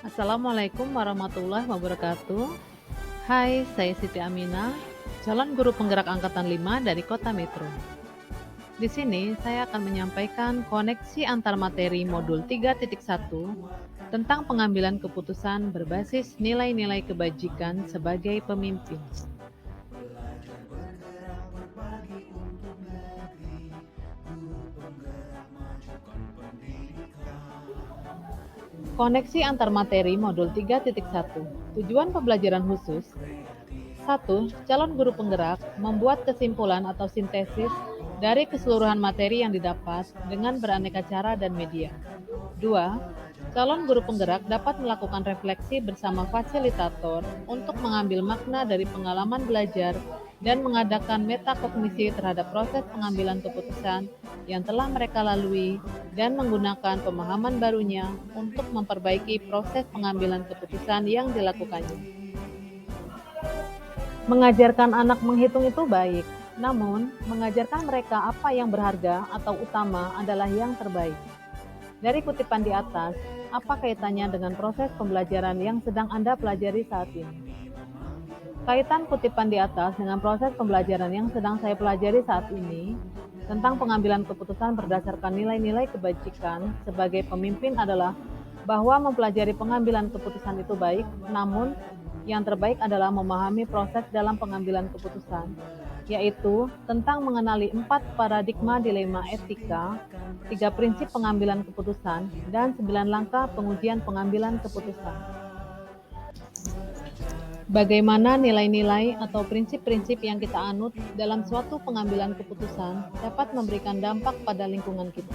Assalamualaikum warahmatullahi wabarakatuh. Hai, saya Siti Aminah, calon guru penggerak angkatan 5 dari Kota Metro. Di sini saya akan menyampaikan koneksi antar materi modul 3.1 tentang pengambilan keputusan berbasis nilai-nilai kebajikan sebagai pemimpin. Koneksi antar materi modul 3.1. Tujuan pembelajaran khusus. 1. Calon guru penggerak membuat kesimpulan atau sintesis dari keseluruhan materi yang didapat dengan beraneka cara dan media. 2. Calon guru penggerak dapat melakukan refleksi bersama fasilitator untuk mengambil makna dari pengalaman belajar dan mengadakan metakognisi terhadap proses pengambilan keputusan yang telah mereka lalui dan menggunakan pemahaman barunya untuk memperbaiki proses pengambilan keputusan yang dilakukannya. Mengajarkan anak menghitung itu baik, namun mengajarkan mereka apa yang berharga atau utama adalah yang terbaik. Dari kutipan di atas, apa kaitannya dengan proses pembelajaran yang sedang Anda pelajari saat ini? Kaitan kutipan di atas dengan proses pembelajaran yang sedang saya pelajari saat ini tentang pengambilan keputusan berdasarkan nilai-nilai kebajikan sebagai pemimpin adalah bahwa mempelajari pengambilan keputusan itu baik, namun yang terbaik adalah memahami proses dalam pengambilan keputusan, yaitu tentang mengenali 4 paradigma dilema etika, 3 prinsip pengambilan keputusan, dan 9 langkah pengujian pengambilan keputusan. Bagaimana nilai-nilai atau prinsip-prinsip yang kita anut dalam suatu pengambilan keputusan dapat memberikan dampak pada lingkungan kita.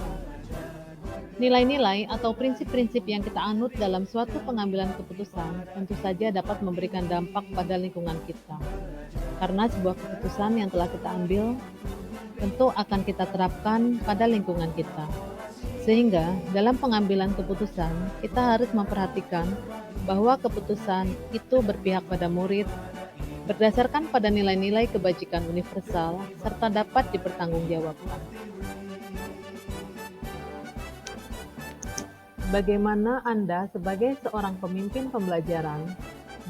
Nilai-nilai atau prinsip-prinsip yang kita anut dalam suatu pengambilan keputusan tentu saja dapat memberikan dampak pada lingkungan kita. Karena sebuah keputusan yang telah kita ambil tentu akan kita terapkan pada lingkungan kita. Sehingga dalam pengambilan keputusan, kita harus memperhatikan bahwa keputusan itu berpihak pada murid, berdasarkan pada nilai-nilai kebajikan universal, serta dapat dipertanggungjawabkan. Bagaimana Anda sebagai seorang pemimpin pembelajaran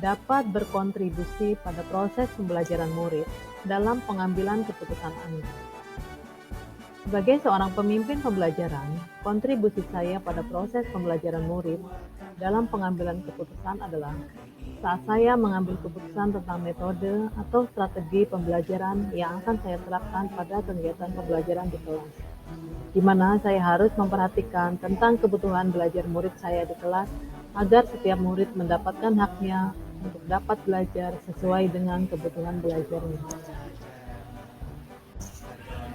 dapat berkontribusi pada proses pembelajaran murid dalam pengambilan keputusan Anda? Sebagai seorang pemimpin pembelajaran, kontribusi saya pada proses pembelajaran murid dalam pengambilan keputusan adalah saat saya mengambil keputusan tentang metode atau strategi pembelajaran yang akan saya terapkan pada kegiatan pembelajaran di kelas, di mana saya harus memperhatikan tentang kebutuhan belajar murid saya di kelas agar setiap murid mendapatkan haknya untuk dapat belajar sesuai dengan kebutuhan belajarnya.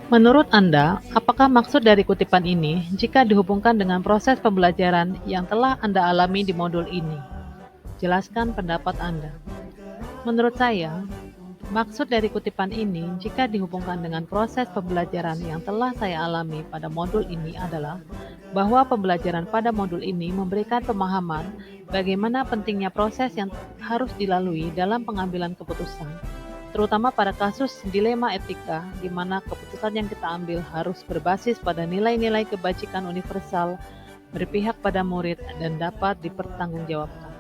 Menurut Anda, apakah maksud dari kutipan ini jika dihubungkan dengan proses pembelajaran yang telah Anda alami di modul ini? Jelaskan pendapat Anda. Menurut saya, maksud dari kutipan ini jika dihubungkan dengan proses pembelajaran yang telah saya alami pada modul ini adalah bahwa pembelajaran pada modul ini memberikan pemahaman bagaimana pentingnya proses yang harus dilalui dalam pengambilan keputusan, terutama pada kasus dilema etika di mana keputusan yang kita ambil harus berbasis pada nilai-nilai kebajikan universal, berpihak pada murid, dan dapat dipertanggungjawabkan.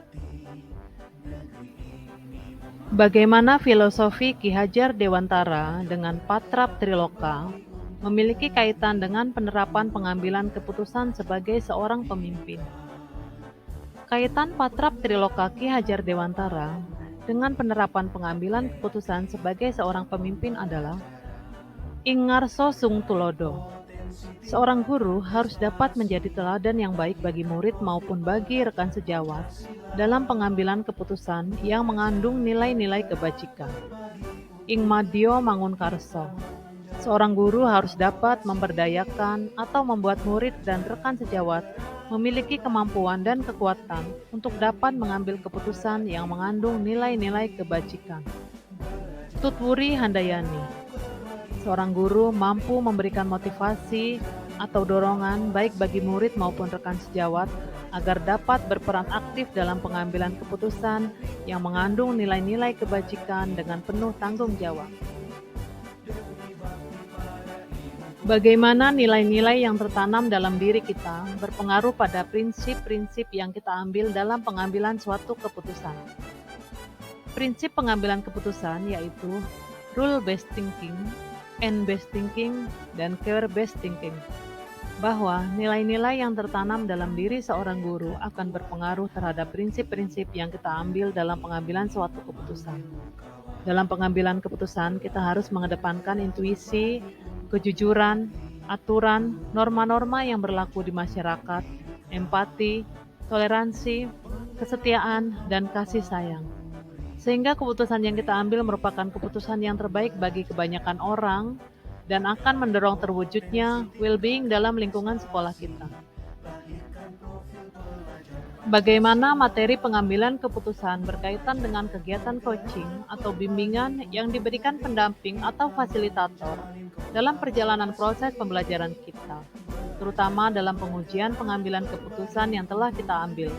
Bagaimana filosofi Ki Hajar Dewantara dengan Patrap Triloka memiliki kaitan dengan penerapan pengambilan keputusan sebagai seorang pemimpin? Kaitan Patrap Triloka Ki Hajar Dewantara dengan penerapan pengambilan keputusan sebagai seorang pemimpin adalah Ingarso Sung Tulodo. Seorang guru harus dapat menjadi teladan yang baik bagi murid maupun bagi rekan sejawat dalam pengambilan keputusan yang mengandung nilai-nilai kebajikan. Ingmadio Mangunkarso. Seorang guru harus dapat memberdayakan atau membuat murid dan rekan sejawat memiliki kemampuan dan kekuatan untuk dapat mengambil keputusan yang mengandung nilai-nilai kebajikan. Tutwuri Handayani. Seorang guru mampu memberikan motivasi atau dorongan baik bagi murid maupun rekan sejawat agar dapat berperan aktif dalam pengambilan keputusan yang mengandung nilai-nilai kebajikan dengan penuh tanggung jawab. Bagaimana nilai-nilai yang tertanam dalam diri kita berpengaruh pada prinsip-prinsip yang kita ambil dalam pengambilan suatu keputusan. Prinsip pengambilan keputusan yaitu rule-based thinking, end-based thinking, dan care-based thinking. Bahwa nilai-nilai yang tertanam dalam diri seorang guru akan berpengaruh terhadap prinsip-prinsip yang kita ambil dalam pengambilan suatu keputusan. Dalam pengambilan keputusan, kita harus mengedepankan intuisi, kejujuran, aturan, norma-norma yang berlaku di masyarakat, empati, toleransi, kesetiaan, dan kasih sayang. Sehingga keputusan yang kita ambil merupakan keputusan yang terbaik bagi kebanyakan orang dan akan mendorong terwujudnya well-being dalam lingkungan sekolah kita. Bagaimana materi pengambilan keputusan berkaitan dengan kegiatan coaching atau bimbingan yang diberikan pendamping atau fasilitator dalam perjalanan proses pembelajaran kita, terutama dalam pengujian pengambilan keputusan yang telah kita ambil.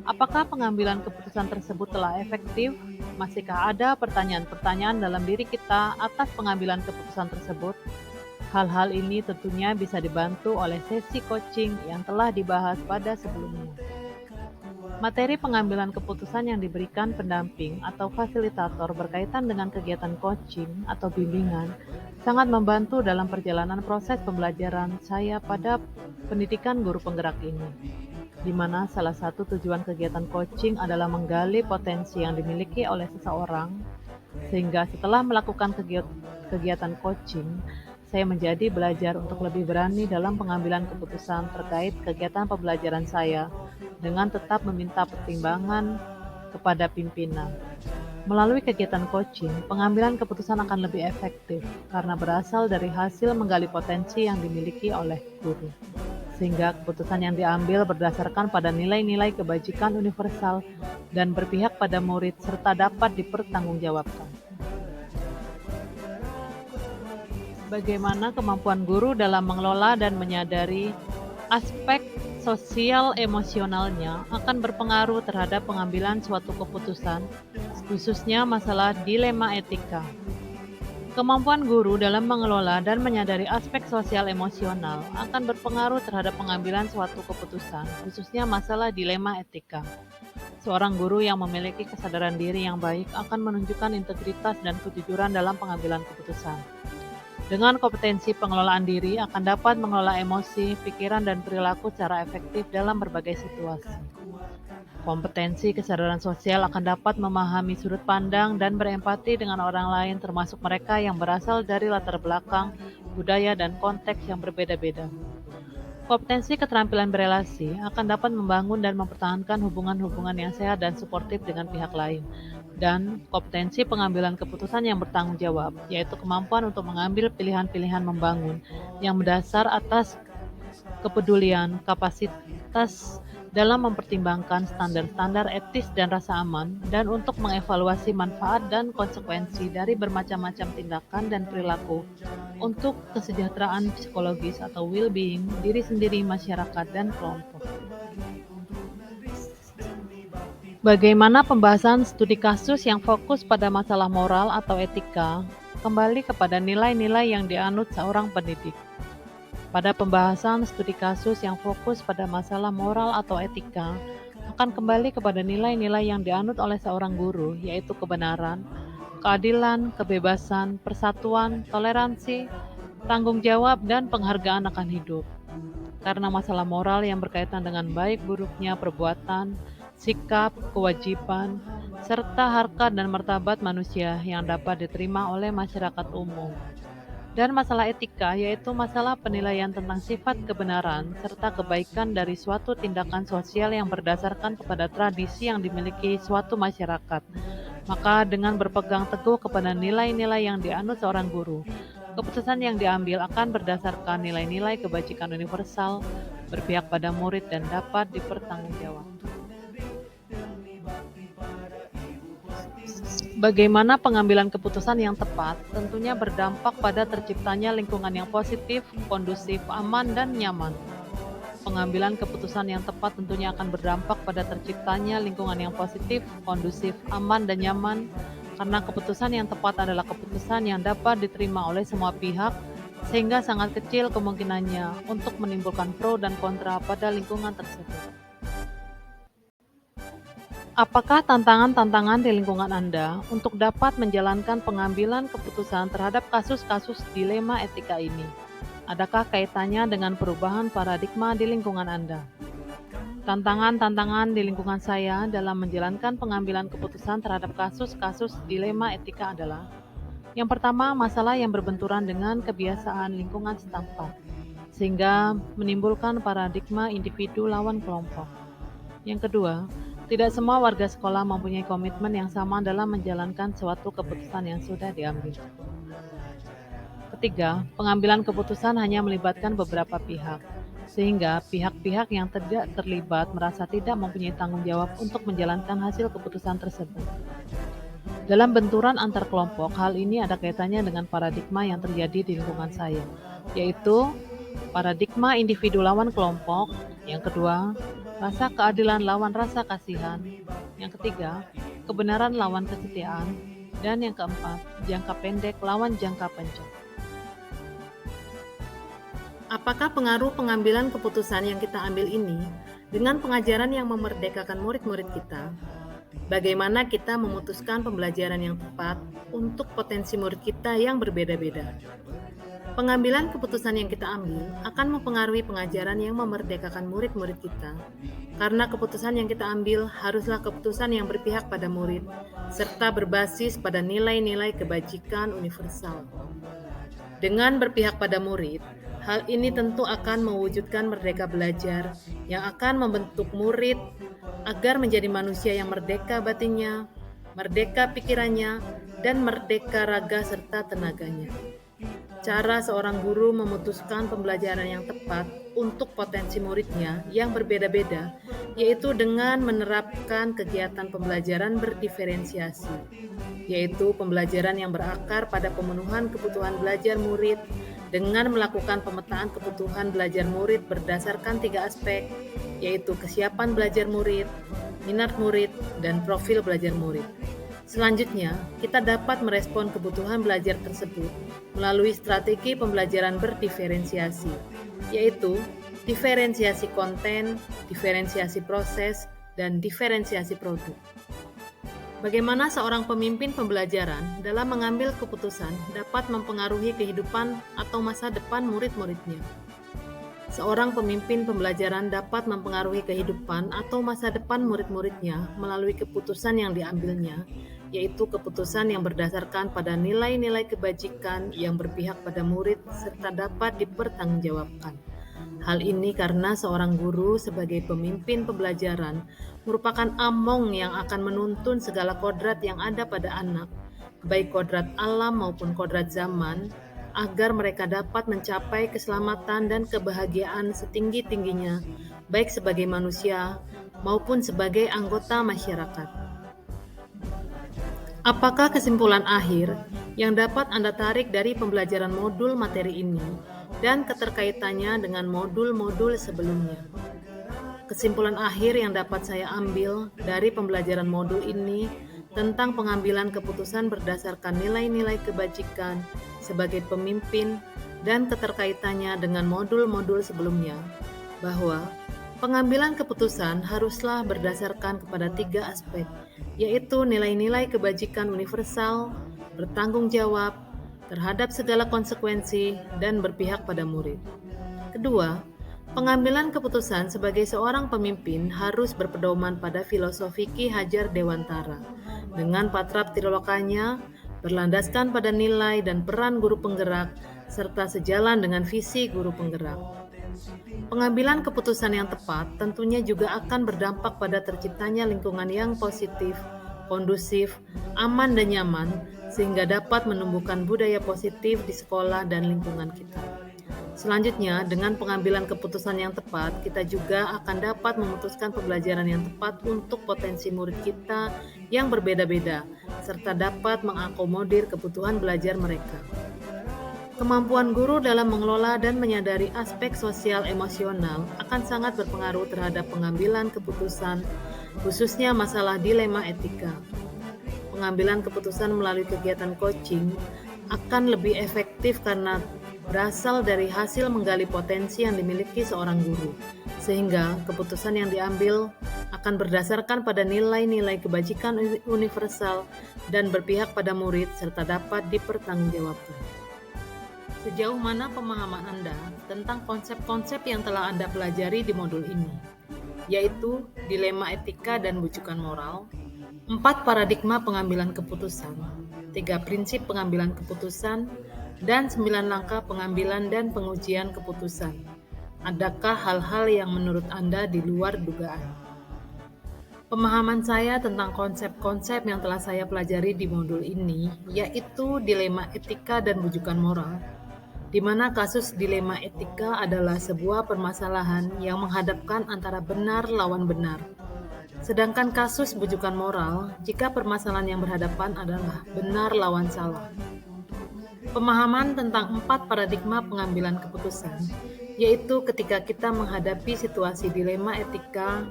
Apakah pengambilan keputusan tersebut telah efektif? Masihkah ada pertanyaan-pertanyaan dalam diri kita atas pengambilan keputusan tersebut? Hal-hal ini tentunya bisa dibantu oleh sesi coaching yang telah dibahas pada sebelumnya. Materi pengambilan keputusan yang diberikan pendamping atau fasilitator berkaitan dengan kegiatan coaching atau bimbingan sangat membantu dalam perjalanan proses pembelajaran saya pada pendidikan guru penggerak ini, di mana salah satu tujuan kegiatan coaching adalah menggali potensi yang dimiliki oleh seseorang, sehingga setelah melakukan kegiatan coaching, saya menjadi belajar untuk lebih berani dalam pengambilan keputusan terkait kegiatan pembelajaran saya dengan tetap meminta pertimbangan kepada pimpinan. Melalui kegiatan coaching, pengambilan keputusan akan lebih efektif karena berasal dari hasil menggali potensi yang dimiliki oleh guru. Sehingga keputusan yang diambil berdasarkan pada nilai-nilai kebajikan universal dan berpihak pada murid serta dapat dipertanggungjawabkan. Bagaimana kemampuan guru dalam mengelola dan menyadari aspek sosial emosionalnya akan berpengaruh terhadap pengambilan suatu keputusan, khususnya masalah dilema etika. Kemampuan guru dalam mengelola dan menyadari aspek sosial emosional akan berpengaruh terhadap pengambilan suatu keputusan, khususnya masalah dilema etika. Seorang guru yang memiliki kesadaran diri yang baik akan menunjukkan integritas dan kejujuran dalam pengambilan keputusan. Dengan kompetensi pengelolaan diri akan dapat mengelola emosi, pikiran, dan perilaku secara efektif dalam berbagai situasi. Kompetensi kesadaran sosial akan dapat memahami sudut pandang dan berempati dengan orang lain termasuk mereka yang berasal dari latar belakang, budaya, dan konteks yang berbeda-beda. Kompetensi keterampilan berelasi akan dapat membangun dan mempertahankan hubungan-hubungan yang sehat dan suportif dengan pihak lain. Dan kompetensi pengambilan keputusan yang bertanggung jawab, yaitu kemampuan untuk mengambil pilihan-pilihan membangun yang mendasar atas kepedulian, kapasitas dalam mempertimbangkan standar-standar etis dan rasa aman, dan untuk mengevaluasi manfaat dan konsekuensi dari bermacam-macam tindakan dan perilaku untuk kesejahteraan psikologis atau well-being diri sendiri, masyarakat, dan kelompok. Bagaimana pembahasan studi kasus yang fokus pada masalah moral atau etika kembali kepada nilai-nilai yang dianut seorang pendidik. Pada pembahasan studi kasus yang fokus pada masalah moral atau etika akan kembali kepada nilai-nilai yang dianut oleh seorang guru, yaitu kebenaran, keadilan, kebebasan, persatuan, toleransi, tanggung jawab, dan penghargaan akan hidup. Karena masalah moral yang berkaitan dengan baik buruknya perbuatan, sikap, kewajiban, serta harkat dan martabat manusia yang dapat diterima oleh masyarakat umum. Dan masalah etika, yaitu masalah penilaian tentang sifat kebenaran serta kebaikan dari suatu tindakan sosial yang berdasarkan kepada tradisi yang dimiliki suatu masyarakat. Maka dengan berpegang teguh kepada nilai-nilai yang dianut seorang guru, keputusan yang diambil akan berdasarkan nilai-nilai kebajikan universal, berpihak pada murid, dan dapat dipertanggungjawabkan. Bagaimana pengambilan keputusan yang tepat tentunya berdampak pada terciptanya lingkungan yang positif, kondusif, aman, dan nyaman. Pengambilan keputusan yang tepat tentunya akan berdampak pada terciptanya lingkungan yang positif, kondusif, aman, dan nyaman, karena keputusan yang tepat adalah keputusan yang dapat diterima oleh semua pihak sehingga sangat kecil kemungkinannya untuk menimbulkan pro dan kontra pada lingkungan tersebut. Apakah tantangan-tantangan di lingkungan Anda untuk dapat menjalankan pengambilan keputusan terhadap kasus-kasus dilema etika ini? Adakah kaitannya dengan perubahan paradigma di lingkungan Anda? Tantangan-tantangan di lingkungan saya dalam menjalankan pengambilan keputusan terhadap kasus-kasus dilema etika adalah: yang pertama, masalah yang berbenturan dengan kebiasaan lingkungan setempat, sehingga menimbulkan paradigma individu lawan kelompok. Yang kedua, tidak semua warga sekolah mempunyai komitmen yang sama dalam menjalankan suatu keputusan yang sudah diambil. Ketiga, pengambilan keputusan hanya melibatkan beberapa pihak, sehingga pihak-pihak yang tidak terlibat merasa tidak mempunyai tanggung jawab untuk menjalankan hasil keputusan tersebut. Dalam benturan antar kelompok, hal ini ada kaitannya dengan paradigma yang terjadi di lingkungan saya, yaitu paradigma individu lawan kelompok. Yang kedua, rasa keadilan lawan rasa kasihan. Yang ketiga, kebenaran lawan kesetiaan. Dan yang keempat, jangka pendek lawan jangka panjang. Apakah pengaruh pengambilan keputusan yang kita ambil ini dengan pengajaran yang memerdekakan murid-murid kita? Bagaimana kita memutuskan pembelajaran yang tepat untuk potensi murid kita yang berbeda-beda? Pengambilan keputusan yang kita ambil akan mempengaruhi pengajaran yang memerdekakan murid-murid kita, karena keputusan yang kita ambil haruslah keputusan yang berpihak pada murid, serta berbasis pada nilai-nilai kebajikan universal. Dengan berpihak pada murid, hal ini tentu akan mewujudkan merdeka belajar yang akan membentuk murid agar menjadi manusia yang merdeka batinnya, merdeka pikirannya, dan merdeka raga serta tenaganya. Cara seorang guru memutuskan pembelajaran yang tepat untuk potensi muridnya yang berbeda-beda, yaitu dengan menerapkan kegiatan pembelajaran berdiferensiasi, yaitu pembelajaran yang berakar pada pemenuhan kebutuhan belajar murid dengan melakukan pemetaan kebutuhan belajar murid berdasarkan 3 aspek, yaitu kesiapan belajar murid, minat murid, dan profil belajar murid. Selanjutnya, kita dapat merespon kebutuhan belajar tersebut melalui strategi pembelajaran berdiferensiasi, yaitu diferensiasi konten, diferensiasi proses, dan diferensiasi produk. Bagaimana seorang pemimpin pembelajaran dalam mengambil keputusan dapat mempengaruhi kehidupan atau masa depan murid-muridnya? Seorang pemimpin pembelajaran dapat mempengaruhi kehidupan atau masa depan murid-muridnya melalui keputusan yang diambilnya, yaitu keputusan yang berdasarkan pada nilai-nilai kebajikan yang berpihak pada murid serta dapat dipertanggungjawabkan. Hal ini karena seorang guru sebagai pemimpin pembelajaran merupakan among yang akan menuntun segala kodrat yang ada pada anak, baik kodrat alam maupun kodrat zaman, agar mereka dapat mencapai keselamatan dan kebahagiaan setinggi-tingginya, baik sebagai manusia maupun sebagai anggota masyarakat. Apakah kesimpulan akhir yang dapat Anda tarik dari pembelajaran modul materi ini dan keterkaitannya dengan modul-modul sebelumnya? Kesimpulan akhir yang dapat saya ambil dari pembelajaran modul ini tentang pengambilan keputusan berdasarkan nilai-nilai kebajikan sebagai pemimpin dan keterkaitannya dengan modul-modul sebelumnya, bahwa pengambilan keputusan haruslah berdasarkan kepada 3 aspek, yaitu nilai-nilai kebajikan universal, bertanggung jawab terhadap segala konsekuensi, dan berpihak pada murid. Kedua, pengambilan keputusan sebagai seorang pemimpin harus berpedoman pada filosofi Ki Hajar Dewantara, dengan patrap trilokanya berlandaskan pada nilai dan peran guru penggerak, serta sejalan dengan visi guru penggerak. Pengambilan keputusan yang tepat tentunya juga akan berdampak pada terciptanya lingkungan yang positif, kondusif, aman dan nyaman, sehingga dapat menumbuhkan budaya positif di sekolah dan lingkungan kita. Selanjutnya, dengan pengambilan keputusan yang tepat, kita juga akan dapat memutuskan pembelajaran yang tepat untuk potensi murid kita yang berbeda-beda, serta dapat mengakomodir kebutuhan belajar mereka. Kemampuan guru dalam mengelola dan menyadari aspek sosial emosional akan sangat berpengaruh terhadap pengambilan keputusan, khususnya masalah dilema etika. Pengambilan keputusan melalui kegiatan coaching akan lebih efektif karena berasal dari hasil menggali potensi yang dimiliki seorang guru, sehingga keputusan yang diambil akan berdasarkan pada nilai-nilai kebajikan universal dan berpihak pada murid serta dapat dipertanggungjawabkan. Sejauh mana pemahaman Anda tentang konsep-konsep yang telah Anda pelajari di modul ini, yaitu dilema etika dan bujukan moral, 4 paradigma pengambilan keputusan, 3 prinsip pengambilan keputusan, dan 9 langkah pengambilan dan pengujian keputusan. Adakah hal-hal yang menurut Anda di luar dugaan? Pemahaman saya tentang konsep-konsep yang telah saya pelajari di modul ini, yaitu dilema etika dan bujukan moral, di mana kasus dilema etika adalah sebuah permasalahan yang menghadapkan antara benar lawan benar. Sedangkan kasus bujukan moral, jika permasalahan yang berhadapan adalah benar lawan salah. Pemahaman tentang 4 paradigma pengambilan keputusan, yaitu ketika kita menghadapi situasi dilema etika,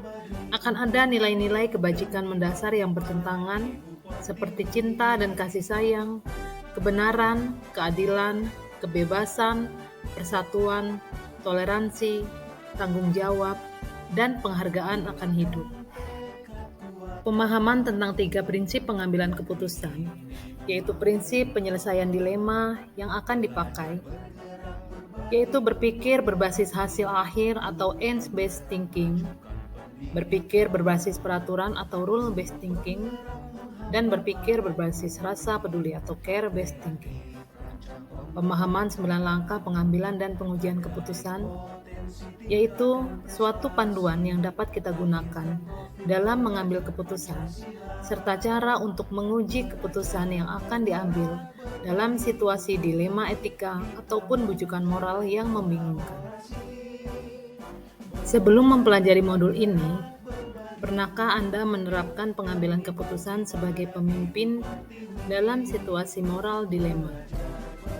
akan ada nilai-nilai kebajikan mendasar yang bertentangan, seperti cinta dan kasih sayang, kebenaran, keadilan, kebebasan, persatuan, toleransi, tanggung jawab, dan penghargaan akan hidup. Pemahaman tentang 3 prinsip pengambilan keputusan, yaitu prinsip penyelesaian dilema yang akan dipakai, yaitu berpikir berbasis hasil akhir atau ends-based thinking, berpikir berbasis peraturan atau rule-based thinking, dan berpikir berbasis rasa peduli atau care-based thinking. Pemahaman 9 langkah pengambilan dan pengujian keputusan, yaitu suatu panduan yang dapat kita gunakan dalam mengambil keputusan, serta cara untuk menguji keputusan yang akan diambil dalam situasi dilema etika ataupun bujukan moral yang membingungkan. Sebelum mempelajari modul ini, pernahkah Anda menerapkan pengambilan keputusan sebagai pemimpin dalam situasi moral dilema?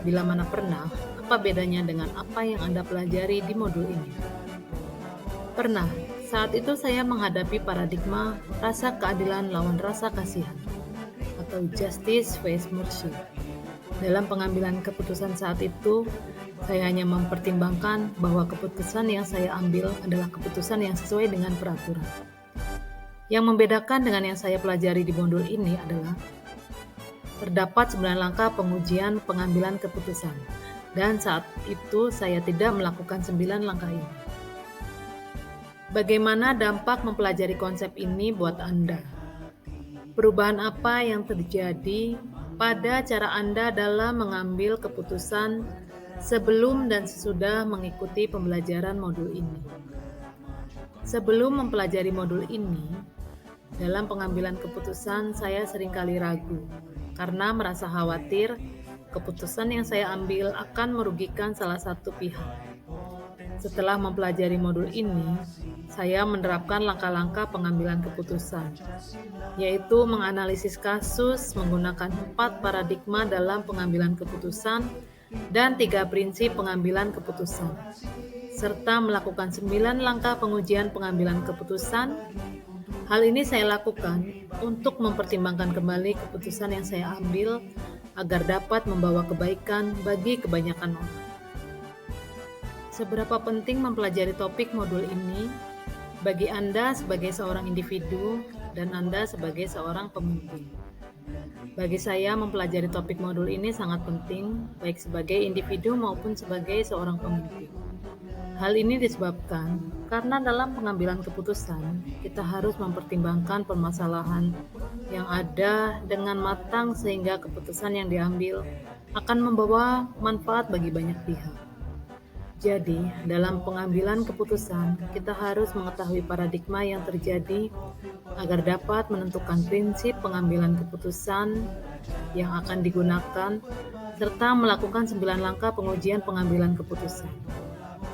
Bila mana pernah, apa bedanya dengan apa yang Anda pelajari di modul ini? Pernah, saat itu saya menghadapi paradigma rasa keadilan lawan rasa kasihan, atau justice versus mercy. Dalam pengambilan keputusan saat itu, saya hanya mempertimbangkan bahwa keputusan yang saya ambil adalah keputusan yang sesuai dengan peraturan. Yang membedakan dengan yang saya pelajari di modul ini adalah terdapat 9 langkah pengujian pengambilan keputusan, dan saat itu saya tidak melakukan 9 langkah ini. Bagaimana dampak mempelajari konsep ini buat Anda? Perubahan apa yang terjadi pada cara Anda dalam mengambil keputusan sebelum dan sesudah mengikuti pembelajaran modul ini? Sebelum mempelajari modul ini, dalam pengambilan keputusan saya seringkali ragu, karena merasa khawatir keputusan yang saya ambil akan merugikan salah satu pihak. Setelah mempelajari modul ini, saya menerapkan langkah-langkah pengambilan keputusan, yaitu menganalisis kasus menggunakan 4 paradigma dalam pengambilan keputusan dan 3 prinsip pengambilan keputusan, serta melakukan 9 langkah pengujian pengambilan keputusan. Hal ini saya lakukan untuk mempertimbangkan kembali keputusan yang saya ambil agar dapat membawa kebaikan bagi kebanyakan orang. Seberapa penting mempelajari topik modul ini bagi Anda sebagai seorang individu dan Anda sebagai seorang pemimpin? Bagi saya, mempelajari topik modul ini sangat penting, baik sebagai individu maupun sebagai seorang pemimpin. Hal ini disebabkan karena dalam pengambilan keputusan, kita harus mempertimbangkan permasalahan yang ada dengan matang sehingga keputusan yang diambil akan membawa manfaat bagi banyak pihak. Jadi, dalam pengambilan keputusan, kita harus mengetahui paradigma yang terjadi agar dapat menentukan prinsip pengambilan keputusan yang akan digunakan, serta melakukan 9 langkah pengujian pengambilan keputusan.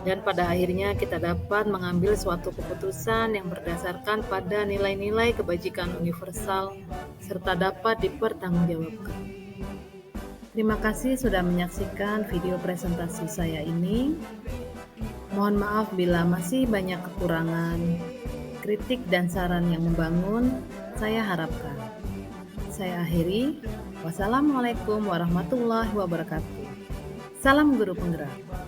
Dan pada akhirnya kita dapat mengambil suatu keputusan yang berdasarkan pada nilai-nilai kebajikan universal, serta dapat dipertanggungjawabkan. Terima kasih sudah menyaksikan video presentasi saya ini. Mohon maaf bila masih banyak kekurangan, kritik dan saran yang membangun, saya harapkan. Saya akhiri. Wassalamualaikum warahmatullahi wabarakatuh. Salam guru penggerak.